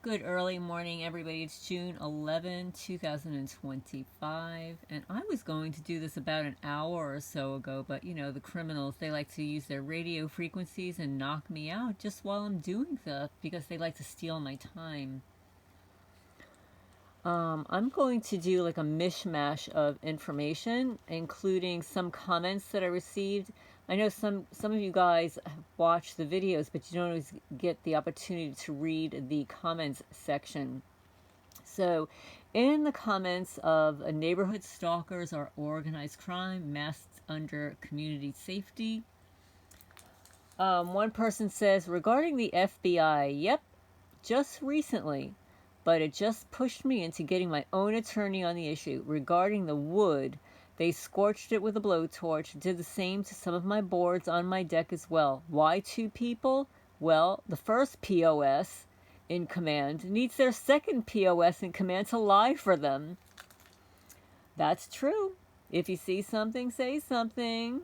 Good early morning, everybody. It's June 11, 2025, and I was going to do this about an hour or so ago, but you know, the criminals, they like to use their radio frequencies and knock me out just while I'm doing stuff because they like to steal my time. I'm going to do like a mishmash of information, including some comments that I received. I know some of you guys have watched the videos, but you don't always get the opportunity to read the comments section. So, in the comments of neighborhood stalkers are organized crime masked under community safety. One person says, regarding the FBI, yep, just recently, but it just pushed me into getting my own attorney on the issue. Regarding the wood, they scorched it with a blowtorch, did the same to some of my boards on my deck as well. Why two people? Well, the first POS in command needs their second POS in command to lie for them. That's true. If you see something, say something.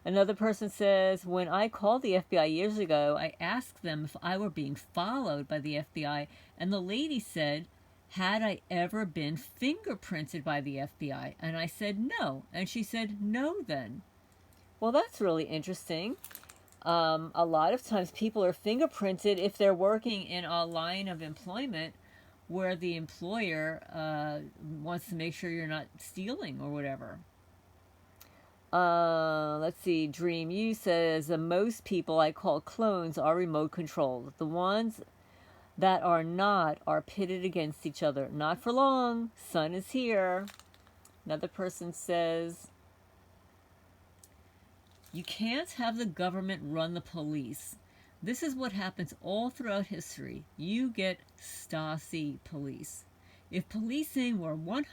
Another person says, when I called the FBI years ago, I asked them if I were being followed by the FBI, and the lady said, had I ever been fingerprinted by the FBI? And I said, no. And she said, no then. Well, that's really interesting. A lot of times people are fingerprinted if they're working in a line of employment where the employer wants to make sure you're not stealing or whatever. Let's see. Dream U says most people I call clones are remote controlled. The ones that are not are pitted against each other. Not for long. Sun is here. Another person says, you can't have the government run the police. This is what happens all throughout history. You get Stasi police. If policing were 100%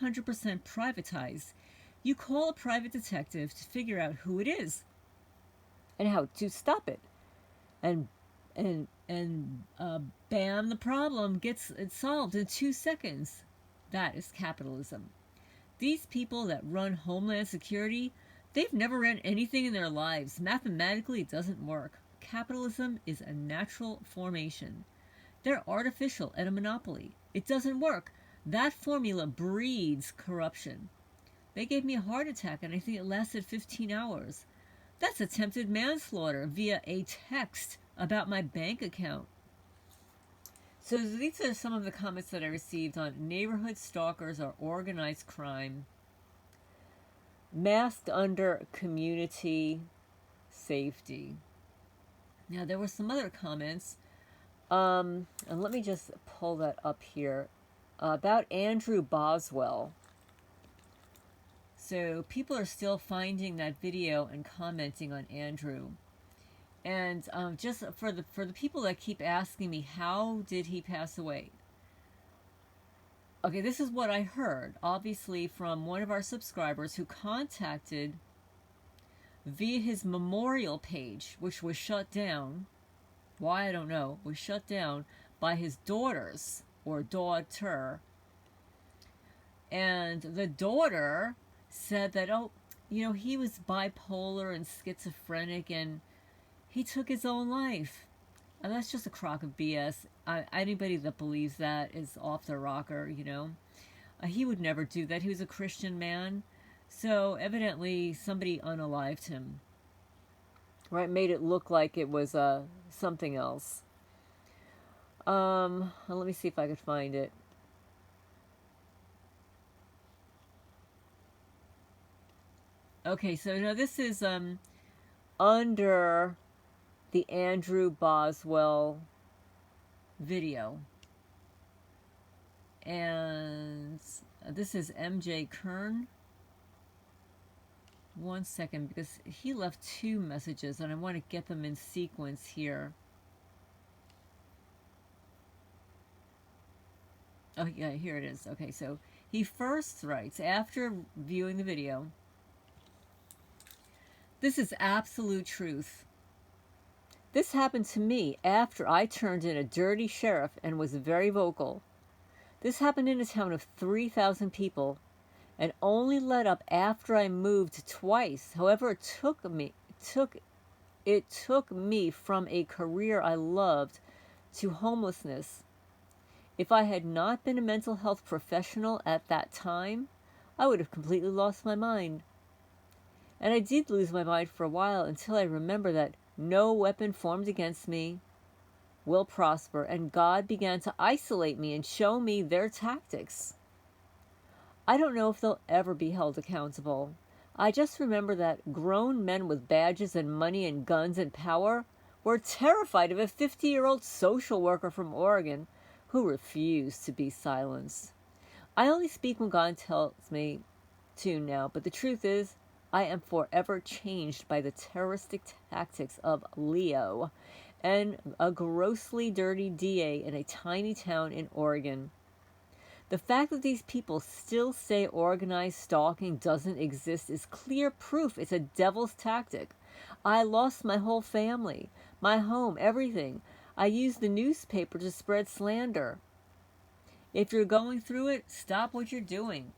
privatized, you call a private detective to figure out who it is and how to stop it. And bam, the problem gets solved in 2 seconds. That is capitalism. These people that run Homeland Security, they've never ran anything in their lives. Mathematically, it doesn't work. Capitalism is a natural formation. They're artificial and a monopoly. It doesn't work. That formula breeds corruption. They gave me a heart attack, and I think it lasted 15 hours. That's attempted manslaughter via a text about my bank account. So these are some of the comments that I received on neighborhood stalkers or organized crime masked under community safety. Now, there were some other comments, and let me just pull that up here, about Andrew Boswell. So people are still finding that video and commenting on Andrew. And just for the people that keep asking me, how did he pass away? Okay, this is what I heard, obviously from one of our subscribers who contacted via his memorial page, which was shut down. Why, I don't know. Was shut down by his daughters, or daughter. And the daughter said that, oh, you know, he was bipolar and schizophrenic and he took his own life. And that's just a crock of BS. Anybody that believes that is off their rocker, you know. He would never do that. He was a Christian man. So evidently somebody unalived him. Right? Made it look like it was something else. Let me see if I could find it. Okay, so now this is under the Andrew Boswell video. And this is MJ Kern. One second, because he left 2 messages and I want to get them in sequence here. Oh yeah, here it is. Okay, so he first writes, after viewing the video, this is absolute truth. This happened to me after I turned in a dirty sheriff and was very vocal. This happened in a town of 3,000 people and only let up after I moved twice. However, it took me from a career I loved to homelessness. If I had not been a mental health professional at that time, I would have completely lost my mind. And I did lose my mind for a while until I remember that no weapon formed against me will prosper, and God began to isolate me and show me their tactics. I don't know if they'll ever be held accountable. I just remember that grown men with badges and money and guns and power were terrified of a 50-year-old social worker from Oregon who refused to be silenced. I only speak when God tells me to now, but the truth is, I am forever changed by the terroristic tactics of Leo and a grossly dirty DA in a tiny town in Oregon. The fact that these people still say organized stalking doesn't exist is clear proof it's a devil's tactic. I lost my whole family, my home, everything. I used the newspaper to spread slander. If you're going through it, stop what you're doing.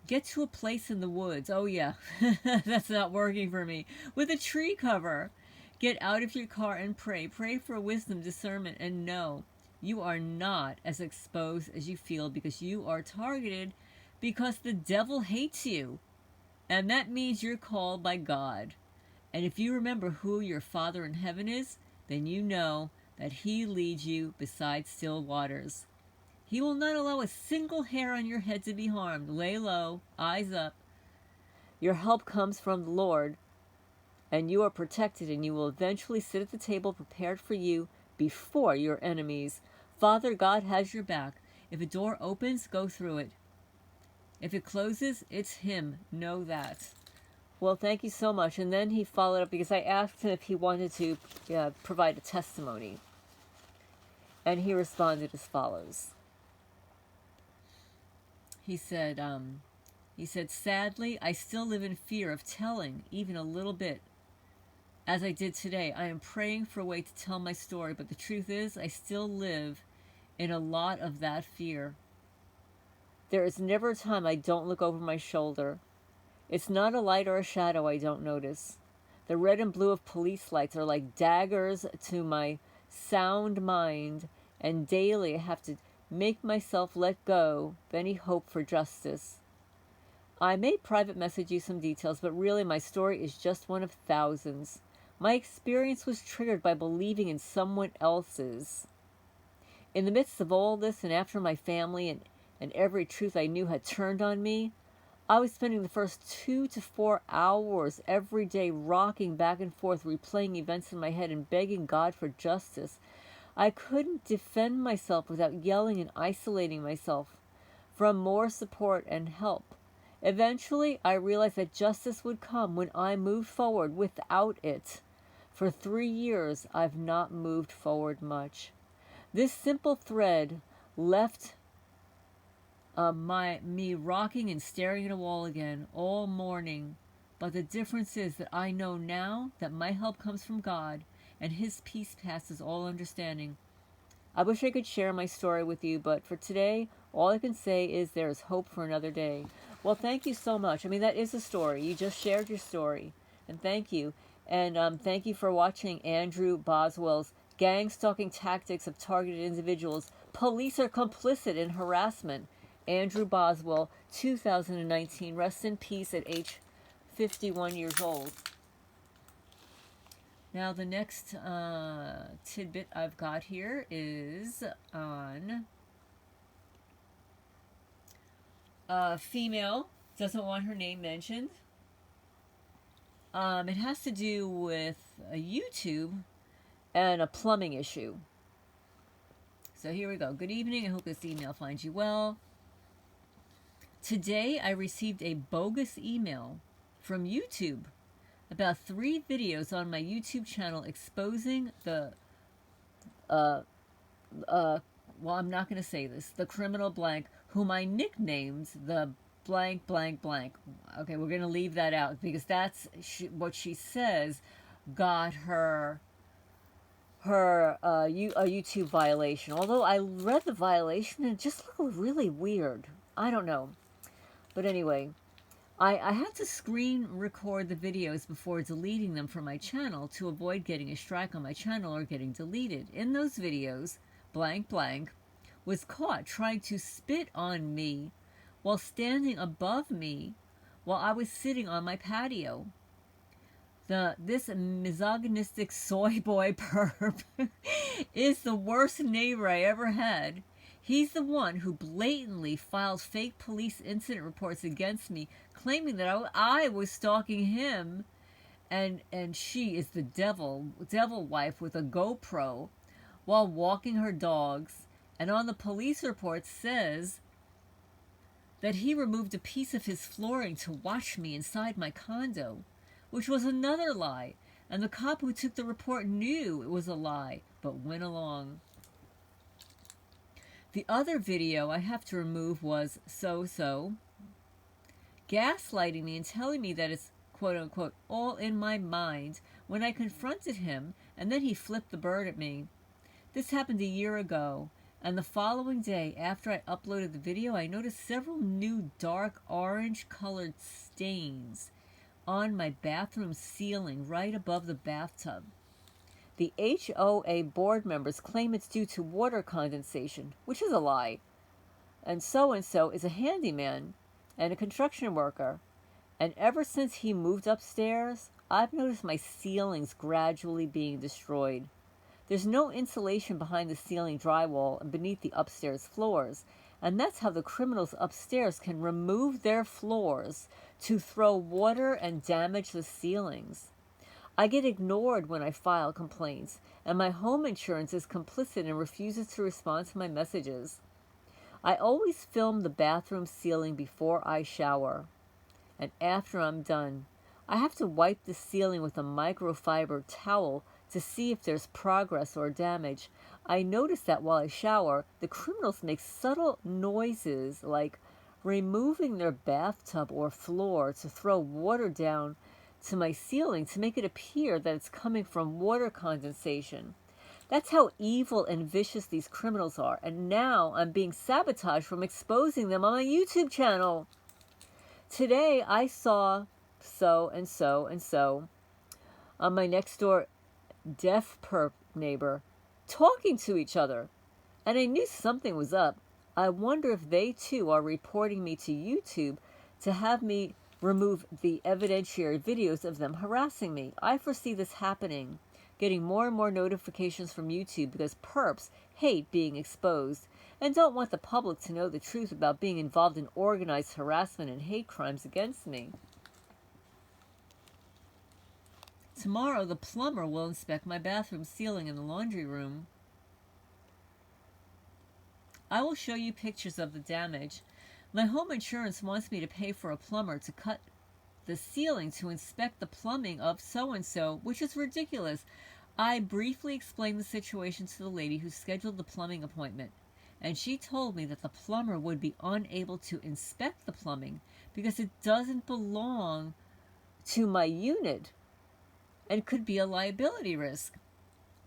Get to a place in the woods. Oh yeah, that's not working for me. With a tree cover. Get out of your car and pray. Pray for wisdom, discernment, and know you are not as exposed as you feel, because you are targeted, because the devil hates you. And that means you're called by God. And if you remember who your Father in heaven is, then you know that he leads you beside still waters. He will not allow a single hair on your head to be harmed. Lay low, eyes up. Your help comes from the Lord, and you are protected, and you will eventually sit at the table prepared for you before your enemies. Father God has your back. If a door opens, go through it. If it closes, it's him. Know that. Well, thank you so much. And then he followed up because I asked him if he wanted to provide a testimony. And he responded as follows. He said, sadly, I still live in fear of telling even a little bit. As I did today, I am praying for a way to tell my story, but the truth is I still live in a lot of that fear. There is never a time I don't look over my shoulder. It's not a light or a shadow I don't notice. The red and blue of police lights are like daggers to my sound mind, and daily I have to make myself let go of any hope for justice. I may private message you some details, but really my story is just one of thousands. My experience was triggered by believing in someone else's. In the midst of all this, and after my family and every truth I knew had turned on me, I was spending the first 2 to 4 hours every day rocking back and forth, replaying events in my head and begging God for justice. I couldn't defend myself without yelling and isolating myself from more support and help. Eventually, I realized that justice would come when I moved forward without it. For 3 years, I've not moved forward much. This simple thread left me rocking and staring at a wall again all morning. But the difference is that I know now that my help comes from God, and his peace passes all understanding. I wish I could share my story with you, but for today, all I can say is there is hope for another day. Well, thank you so much. I mean, that is a story. You just shared your story, and thank you. And thank you for watching Andrew Boswell's Gang Stalking Tactics of Targeted Individuals. Police are complicit in harassment. Andrew Boswell, 2019. Rest in peace at age 51 years old. Now the next tidbit I've got here is on a female, doesn't want her name mentioned. It has to do with a YouTube and a plumbing issue. So here we go. Good evening. I hope this email finds you well. Today I received a bogus email from YouTube about 3 videos on my YouTube channel exposing the, well, I'm not going to say this, the criminal blank, whom I nicknamed the blank, blank, blank. Okay, we're going to leave that out because that's what she says got her a YouTube violation. Although I read the violation and it just looked really weird. I don't know. But anyway, I had to screen record the videos before deleting them from my channel to avoid getting a strike on my channel or getting deleted. In those videos, blank blank was caught trying to spit on me while standing above me while I was sitting on my patio. This misogynistic soy boy perp is the worst neighbor I ever had. He's the one who blatantly filed fake police incident reports against me, claiming that I was stalking him, and she is the devil wife with a GoPro while walking her dogs, and on the police report says that he removed a piece of his flooring to watch me inside my condo, which was another lie, and the cop who took the report knew it was a lie, but went along. The other video I have to remove was so-so, gaslighting me and telling me that it's quote-unquote all in my mind when I confronted him, and then he flipped the bird at me. This happened a year ago, and the following day after I uploaded the video, I noticed several new dark orange-colored stains on my bathroom ceiling right above the bathtub. The HOA board members claim it's due to water condensation, which is a lie. And so is a handyman and a construction worker. And ever since he moved upstairs, I've noticed my ceilings gradually being destroyed. There's no insulation behind the ceiling drywall and beneath the upstairs floors, and that's how the criminals upstairs can remove their floors to throw water and damage the ceilings. I get ignored when I file complaints, and my home insurance is complicit and refuses to respond to my messages. I always film the bathroom ceiling before I shower, and after I'm done, I have to wipe the ceiling with a microfiber towel to see if there's progress or damage. I notice that while I shower, the criminals make subtle noises like removing their bathtub or floor to throw water down to my ceiling to make it appear that it's coming from water condensation. That's how evil and vicious these criminals are, and now I'm being sabotaged from exposing them on my YouTube channel. Today I saw so and so on my next door deaf perp neighbor talking to each other, and I knew something was up. I wonder if they too are reporting me to YouTube to have me remove the evidentiary videos of them harassing me. I foresee this happening, getting more and more notifications from YouTube because perps hate being exposed and don't want the public to know the truth about being involved in organized harassment and hate crimes against me. Tomorrow, the plumber will inspect my bathroom ceiling in the laundry room. I will show you pictures of the damage. My home insurance wants me to pay for a plumber to cut the ceiling to inspect the plumbing of so-and-so, which is ridiculous. I briefly explained the situation to the lady who scheduled the plumbing appointment, and she told me that the plumber would be unable to inspect the plumbing because it doesn't belong to my unit and could be a liability risk.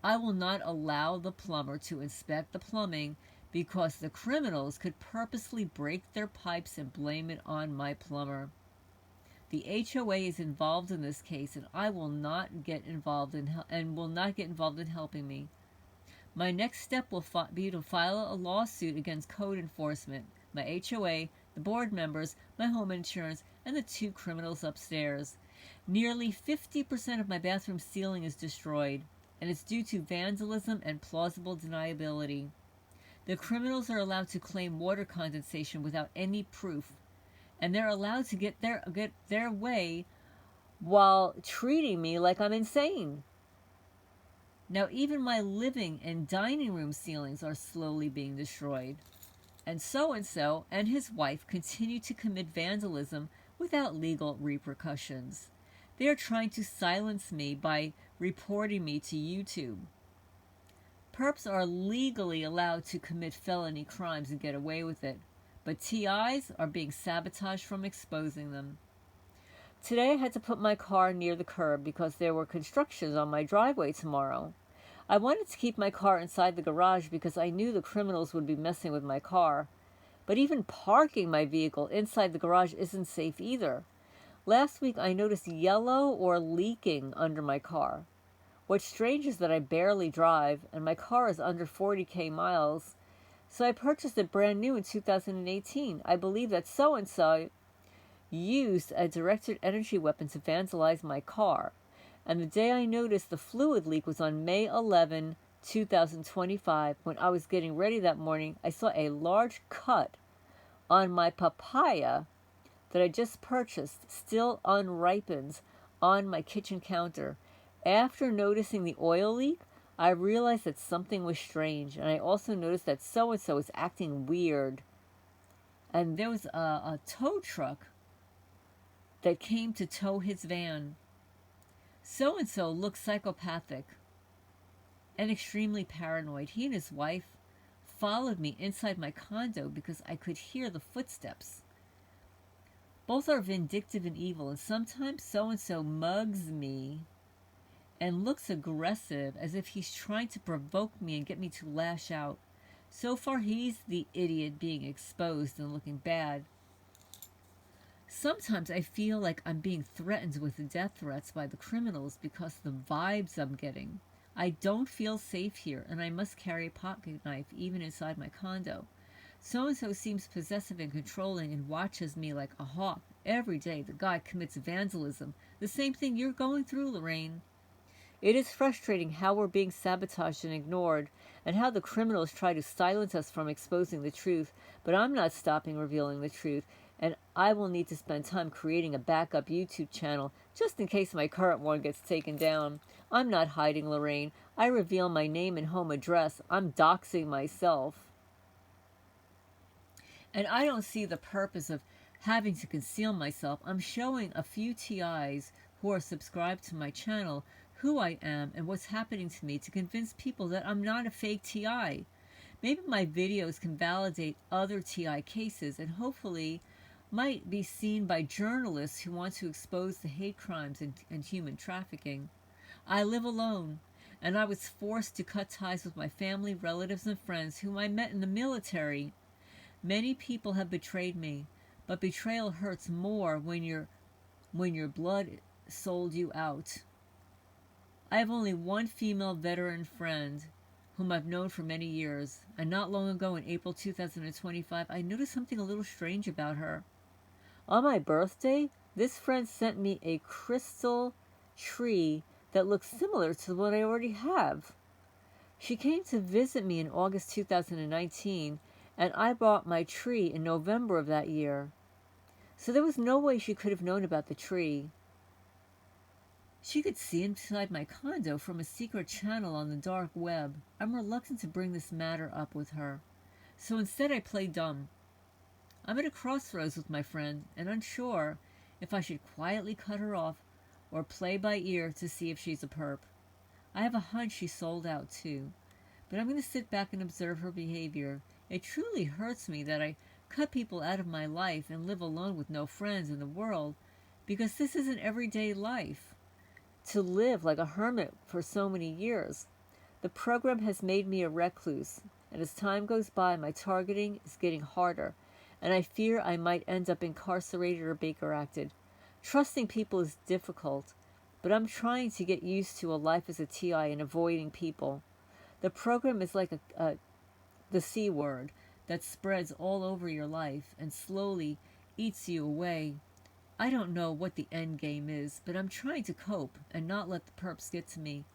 I will not allow the plumber to inspect the plumbing because the criminals could purposely break their pipes and blame it on my plumber. The HOA is involved in this case, and I will not get involved in helping me. My next step will be to file a lawsuit against code enforcement, my HOA, the board members, my home insurance, and the two criminals upstairs. Nearly 50% of my bathroom ceiling is destroyed, and it's due to vandalism and plausible deniability. The criminals are allowed to claim water condensation without any proof, and they're allowed to get their way while treating me like I'm insane. Now even my living and dining room ceilings are slowly being destroyed. And so and his wife continue to commit vandalism without legal repercussions. They are trying to silence me by reporting me to YouTube. Perps are legally allowed to commit felony crimes and get away with it, but TIs are being sabotaged from exposing them. Today I had to put my car near the curb because there were constructions on my driveway tomorrow. I wanted to keep my car inside the garage because I knew the criminals would be messing with my car. But even parking my vehicle inside the garage isn't safe either. Last week I noticed yellow or leaking under my car. What's strange is that I barely drive and my car is under 40,000 miles, So I purchased it brand new in 2018. I believe that so-and-so used a directed energy weapon to vandalize my car. And the day I noticed the fluid leak was on May 11, 2025. When I was getting ready that morning, I saw a large cut on my papaya that I just purchased, still unripened, on my kitchen counter. After noticing the oil leak, I realized that something was strange, and I also noticed that so-and-so was acting weird. And there was a tow truck that came to tow his van. So-and-so looked psychopathic and extremely paranoid. He and his wife followed me inside my condo because I could hear the footsteps. Both are vindictive and evil, and sometimes so-and-so mugs me and looks aggressive, as if he's trying to provoke me and get me to lash out. So far, he's the idiot being exposed and looking bad. Sometimes I feel like I'm being threatened with death threats by the criminals because of the vibes I'm getting. I don't feel safe here, and I must carry a pocket knife even inside my condo. So-and-so seems possessive and controlling and watches me like a hawk. Every day the guy commits vandalism. The same thing you're going through, Lorraine. It is frustrating how we're being sabotaged and ignored, and how the criminals try to silence us from exposing the truth, but I'm not stopping revealing the truth, and I will need to spend time creating a backup YouTube channel just in case my current one gets taken down. I'm not hiding, Lorraine. I reveal my name and home address. I'm doxing myself. And I don't see the purpose of having to conceal myself. I'm showing a few TIs who are subscribed to my channel who I am and what's happening to me to convince people that I'm not a fake TI. Maybe my videos can validate other TI cases and hopefully might be seen by journalists who want to expose the hate crimes and human trafficking. I live alone, and I was forced to cut ties with my family, relatives, and friends whom I met in the military. Many people have betrayed me, but betrayal hurts more when your blood sold you out. I have only one female veteran friend whom I've known for many years, and not long ago in April 2025, I noticed something a little strange about her. On my birthday, this friend sent me a crystal tree that looks similar to what I already have. She came to visit me in August 2019, and I bought my tree in November of that year. So there was no way she could have known about the tree. She could see inside my condo from a secret channel on the dark web. I'm reluctant to bring this matter up with her. So instead I play dumb. I'm at a crossroads with my friend and unsure if I should quietly cut her off or play by ear to see if she's a perp. I have a hunch she sold out too, but I'm going to sit back and observe her behavior. It truly hurts me that I cut people out of my life and live alone with no friends in the world, because this isn't everyday life. To live like a hermit for so many years. The program has made me a recluse, and as time goes by, my targeting is getting harder, and I fear I might end up incarcerated or Baker acted. Trusting people is difficult, but I'm trying to get used to a life as a TI and avoiding people. The program is like the C word that spreads all over your life and slowly eats you away. I don't know what the end game is, but I'm trying to cope and not let the perps get to me.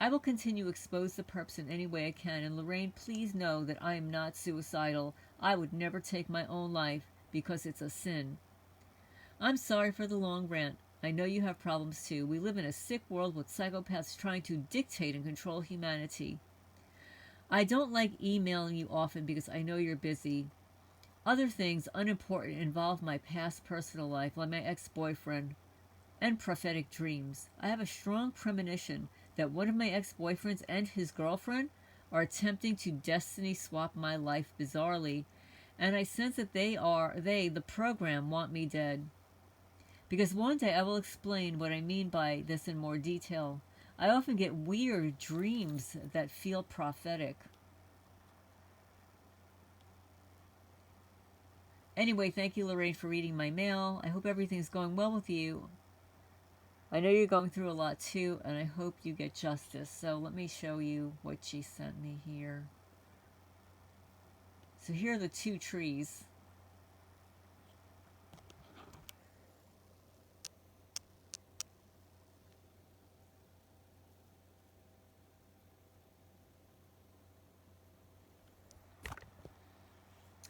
I will continue to expose the perps in any way I can, and Lorraine, please know that I am not suicidal. I would never take my own life because it's a sin. I'm sorry for the long rant. I know you have problems too. We live in a sick world with psychopaths trying to dictate and control humanity. I don't like emailing you often because I know you're busy. Other things unimportant involve my past personal life, like my ex-boyfriend, and prophetic dreams. I have a strong premonition that one of my ex-boyfriends and his girlfriend are attempting to destiny swap my life bizarrely, and I sense that the program, want me dead. Because one day I will explain what I mean by this in more detail. I often get weird dreams that feel prophetic. Anyway, thank you, Lorraine, for reading my mail. I hope everything's going well with you. I know you're going through a lot too, and I hope you get justice. So let me show you what she sent me here. So here are the two trees.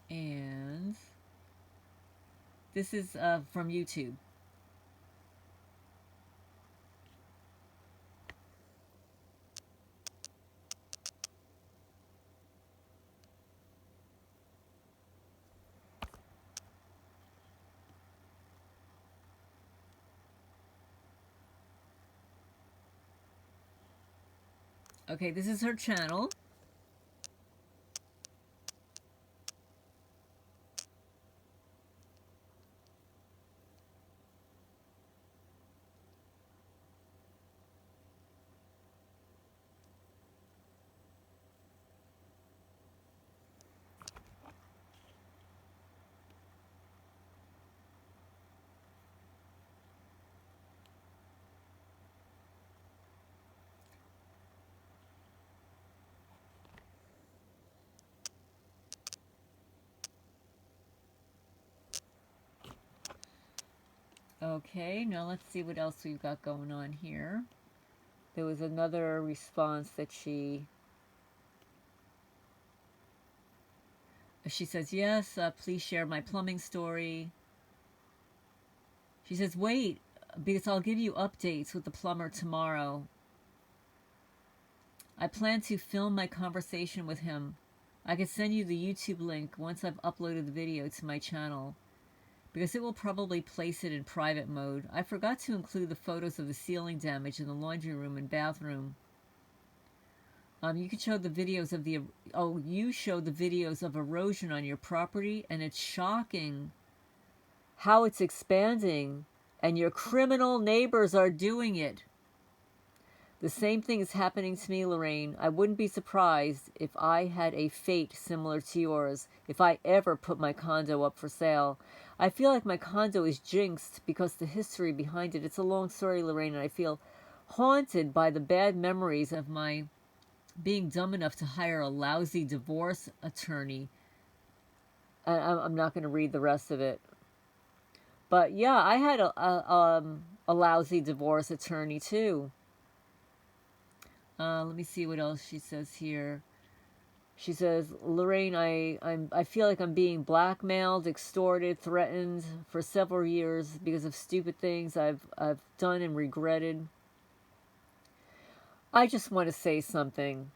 And this is from YouTube. Okay, this is her channel. Okay, now let's see what else we've got going on here. There was another response that she says, yes, please share my plumbing story. She says, wait, because I'll give you updates with the plumber tomorrow. I plan to film my conversation with him. I can send you the YouTube link once I've uploaded the video to my channel, because it will probably place it in private mode. I forgot to include the photos of the ceiling damage in the laundry room and bathroom. You can show the videos of you show the videos of erosion on your property, and it's shocking how it's expanding, and your criminal neighbors are doing it. The same thing is happening to me, Lorraine. I wouldn't be surprised if I had a fate similar to yours if I ever put my condo up for sale. I feel like my condo is jinxed because the history behind it. It's a long story, Lorraine, and I feel haunted by the bad memories of my being dumb enough to hire a lousy divorce attorney. I'm not going to read the rest of it. But yeah, I had a lousy divorce attorney too. Let me see what else she says here. She says, Lorraine, I feel like I'm being blackmailed, extorted, threatened for several years because of stupid things I've done and regretted. I just want to say something.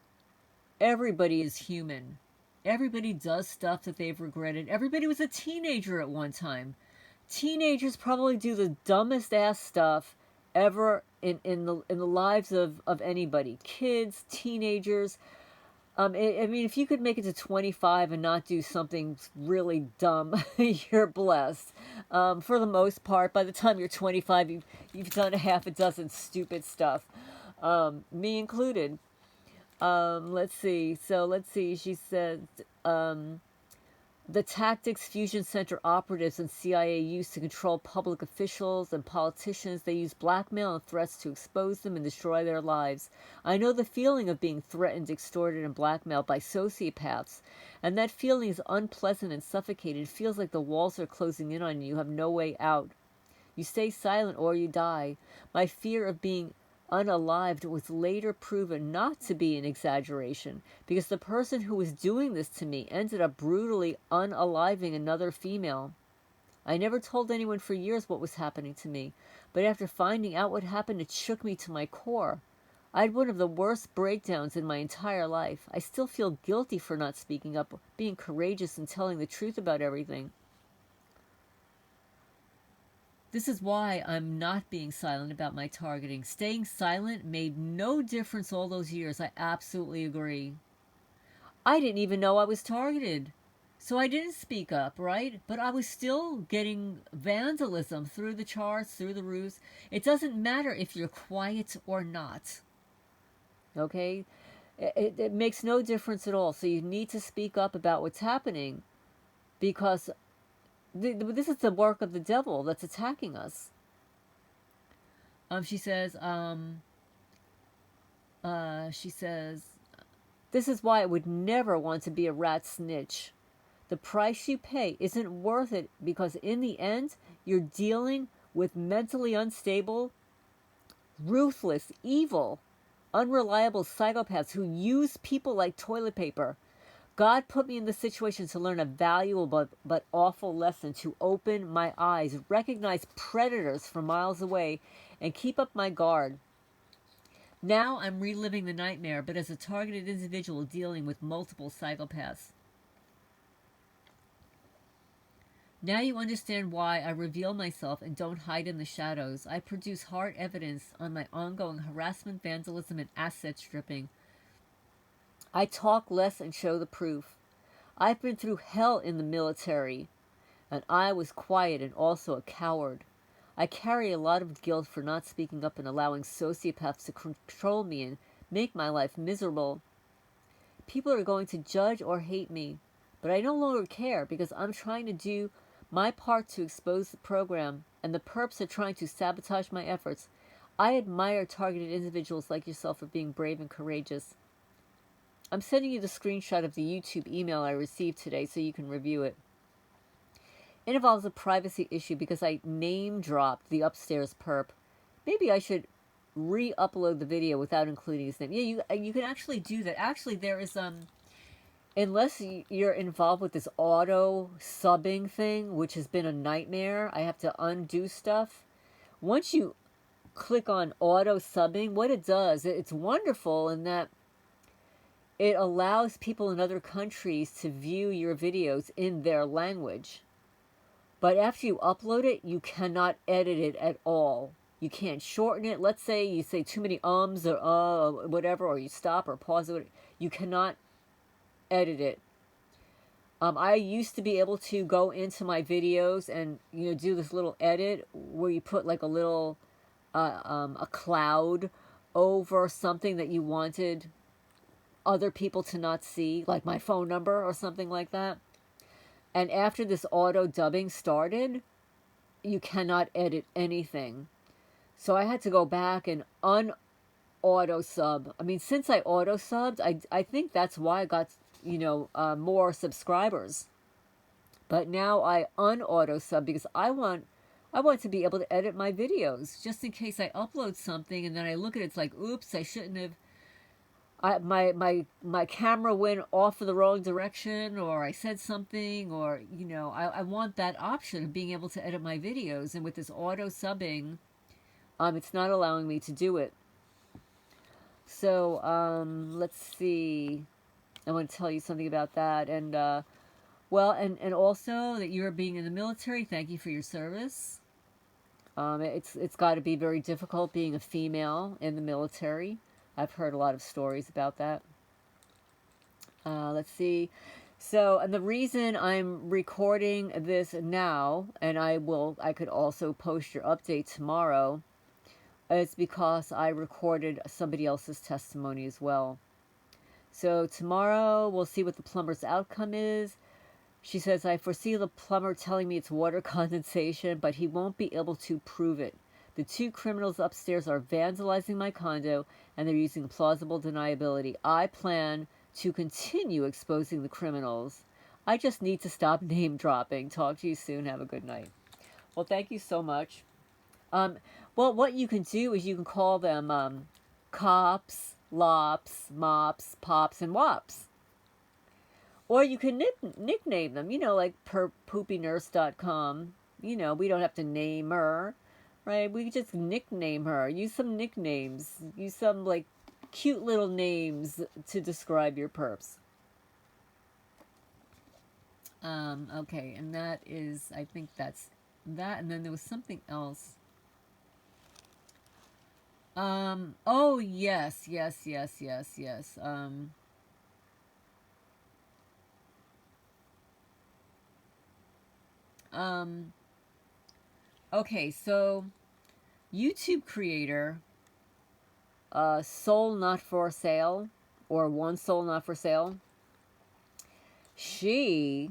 Everybody is human. Everybody does stuff that they've regretted. Everybody was a teenager at one time. Teenagers probably do the dumbest ass stuff ever in the lives of anybody. Kids, teenagers. I mean, if you could make it to 25 and not do something really dumb, you're blessed. For the most part, by the time you're 25, you've done a half a dozen stupid stuff, me included. Let's see. So let's see. She said, the tactics Fusion Center operatives and CIA use to control public officials and politicians, they use blackmail and threats to expose them and destroy their lives. I know the feeling of being threatened, extorted, and blackmailed by sociopaths, and that feeling is unpleasant and suffocating. It feels like the walls are closing in on you. You have no way out. You stay silent or you die. My fear of being unalived was later proven not to be an exaggeration, because the person who was doing this to me ended up brutally unaliving another female. I never told anyone for years what was happening to me, but after finding out what happened, it shook me to my core. I had one of the worst breakdowns in my entire life. I still feel guilty for not speaking up, being courageous, and telling the truth about everything. This is why I'm not being silent about my targeting. Staying silent made no difference all those years. I absolutely agree. I didn't even know I was targeted. So I didn't speak up, right? But I was still getting vandalism through the charts, through the roofs. It doesn't matter if you're quiet or not. Okay? It makes no difference at all. So you need to speak up about what's happening, because this is the work of the devil that's attacking us. She says, this is why I would never want to be a rat snitch. The price you pay isn't worth it because in the end, you're dealing with mentally unstable, ruthless, evil, unreliable psychopaths who use people like toilet paper. God put me in this situation to learn a valuable but awful lesson, to open my eyes, recognize predators from miles away, and keep up my guard. Now I'm reliving the nightmare, but as a targeted individual dealing with multiple psychopaths. Now you understand why I reveal myself and don't hide in the shadows. I produce hard evidence on my ongoing harassment, vandalism, and asset stripping. I talk less and show the proof. I've been through hell in the military, and I was quiet and also a coward. I carry a lot of guilt for not speaking up and allowing sociopaths to control me and make my life miserable. People are going to judge or hate me, but I no longer care because I'm trying to do my part to expose the program, and the perps are trying to sabotage my efforts. I admire targeted individuals like yourself for being brave and courageous. I'm sending you the screenshot of the YouTube email I received today so you can review it. It involves a privacy issue because I name dropped the upstairs perp. Maybe I should re-upload the video without including his name. Yeah, you can actually do that. Actually, there is unless you're involved with this auto subbing thing, which has been a nightmare. I have to undo stuff. Once you click on auto subbing, what it does, it's wonderful in that it allows people in other countries to view your videos in their language. But after you upload it, you cannot edit it at all. You can't shorten it. Let's say you say too many ums or whatever, or you stop or pause it. You cannot edit it. I used to be able to go into my videos and do this little edit where you put like a little a cloud over something that you wanted other people to not see, like my phone number or something like that. And after this auto dubbing started, you cannot edit anything. So I had to go back and auto sub. I mean, since I auto subbed, I think that's why I got more subscribers. But now I unauto sub because I want to be able to edit my videos just in case I upload something and then I look at it, it's like, oops, I shouldn't have. My camera went off of the wrong direction, or I said something, or I want that option of being able to edit my videos. And with this auto subbing, it's not allowing me to do it. So let's see. I want to tell you something about that, and and also that you're being in the military. Thank you for your service. It's got to be very difficult being a female in the military. I've heard a lot of stories about that. Let's see. So, and the reason I'm recording this now, and I could also post your update tomorrow, is because I recorded somebody else's testimony as well. So tomorrow we'll see what the plumber's outcome is. She says, I foresee the plumber telling me it's water condensation, but he won't be able to prove it. The two criminals upstairs are vandalizing my condo, and they're using plausible deniability. I plan to continue exposing the criminals. I just need to stop name dropping. Talk to you soon. Have a good night. Well, thank you so much. Well, what you can do is you can call them cops, lops, mops, pops, and wops. Or you can nickname them, like poopynurse.com. We don't have to name her. Right, we just nickname her. Use some nicknames. Use some like cute little names to describe your perps. Okay, and that is, I think that's that. And then there was something else. Oh yes. Okay, so YouTube creator, Soul Not For Sale, or One Soul Not For Sale, she,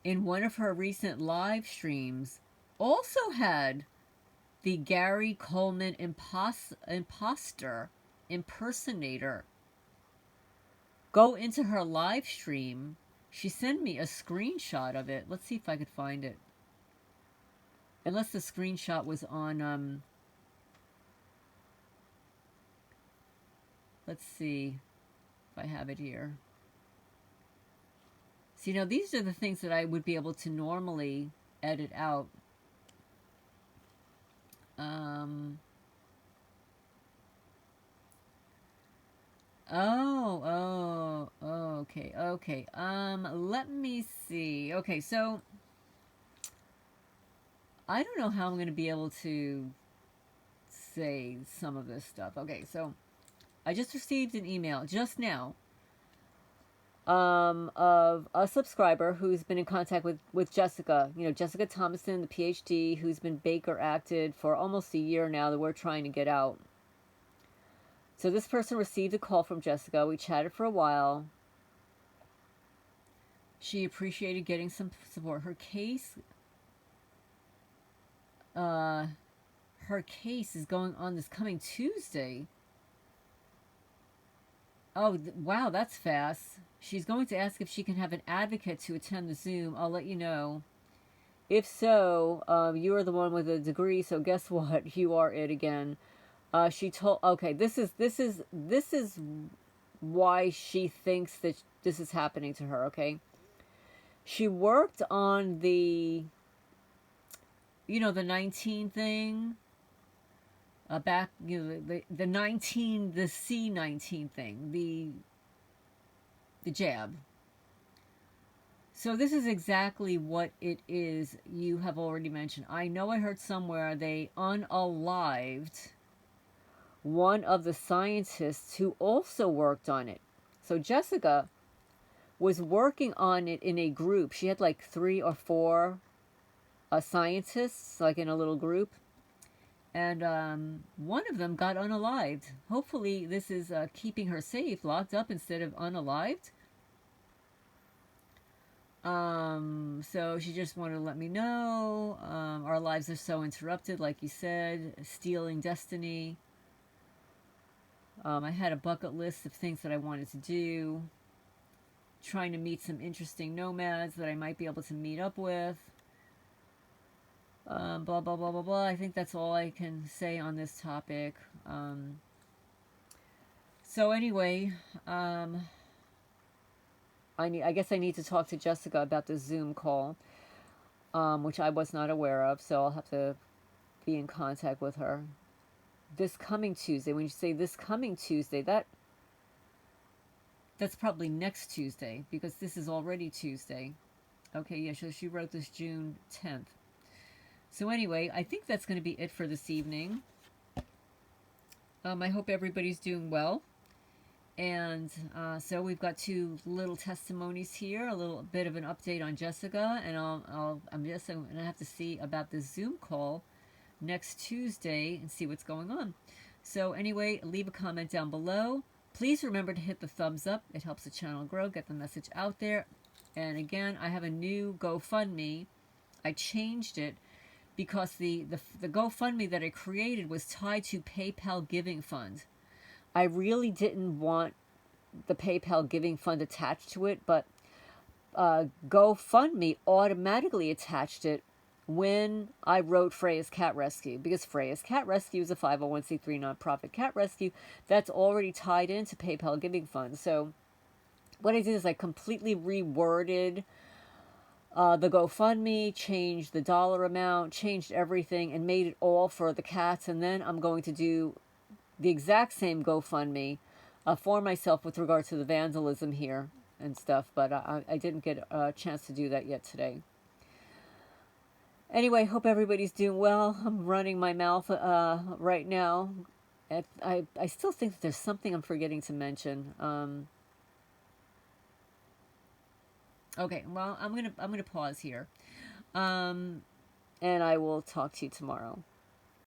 in one of her recent live streams, also had the Gary Coleman impersonator go into her live stream She sent me a screenshot of it. Let's see if I could find it. Unless the screenshot was on, let's see if I have it here. See, now these are the things that I would be able to normally edit out. Okay. Let me see. Okay, so I don't know how I'm going to be able to say some of this stuff. Okay, so I just received an email just now of a subscriber who's been in contact with Jessica. You know, Jessica Thomason, the PhD, who's been Baker acted for almost a year now that we're trying to get out. So this person received a call from Jessica. We chatted for a while. She appreciated getting some support. Her case is going on this coming Tuesday. Oh, wow, that's fast. She's going to ask if she can have an advocate to attend the Zoom. I'll let you know. If so, you are the one with a degree, so guess what? You are it again. She told, okay, this is why she thinks that this is happening to her, okay? She worked on the, you know, the 19 thing. Back, you know, the 19, the C19 thing, the jab. So this is exactly what it is you have already mentioned. I know I heard somewhere they unalived one of the scientists who also worked on it. So Jessica was working on it in a group. She had like 3 or 4 scientists, like in a little group. And one of them got unalived. Hopefully this is keeping her safe, locked up instead of unalived. So she just wanted to let me know. Our lives are so interrupted, like you said. Stealing destiny. I had a bucket list of things that I wanted to do. Trying to meet some interesting nomads that I might be able to meet up with. Blah, blah, blah, blah, blah. I think that's all I can say on this topic. So anyway, I guess I need to talk to Jessica about the Zoom call, which I was not aware of, so I'll have to be in contact with her. This coming Tuesday, when you say this coming Tuesday, that's probably next Tuesday, because this is already Tuesday. Okay, yeah, so she wrote this June 10th. So anyway, I think that's going to be it for this evening. I hope everybody's doing well. And so we've got 2 little testimonies here, a little bit of an update on Jessica, and I'm just going to have to see about the Zoom call next Tuesday and see what's going on. So anyway, leave a comment down below. Please remember to hit the thumbs up. It helps the channel grow, get the message out there. And again, I have a new GoFundMe. I changed it because the GoFundMe that I created was tied to PayPal Giving Fund. I really didn't want the PayPal Giving Fund attached to it, but GoFundMe automatically attached it when I wrote Freya's Cat Rescue, because Freya's Cat Rescue is a 501c3 nonprofit cat rescue that's already tied into PayPal Giving Fund. So what I did is I completely reworded the GoFundMe, changed the dollar amount, changed everything, and made it all for the cats. And then I'm going to do the exact same GoFundMe for myself with regard to the vandalism here and stuff. But I didn't get a chance to do that yet today. Anyway, hope everybody's doing well. I'm running my mouth right now. I still think that there's something I'm forgetting to mention. Okay, well, I'm gonna pause here, and I will talk to you tomorrow.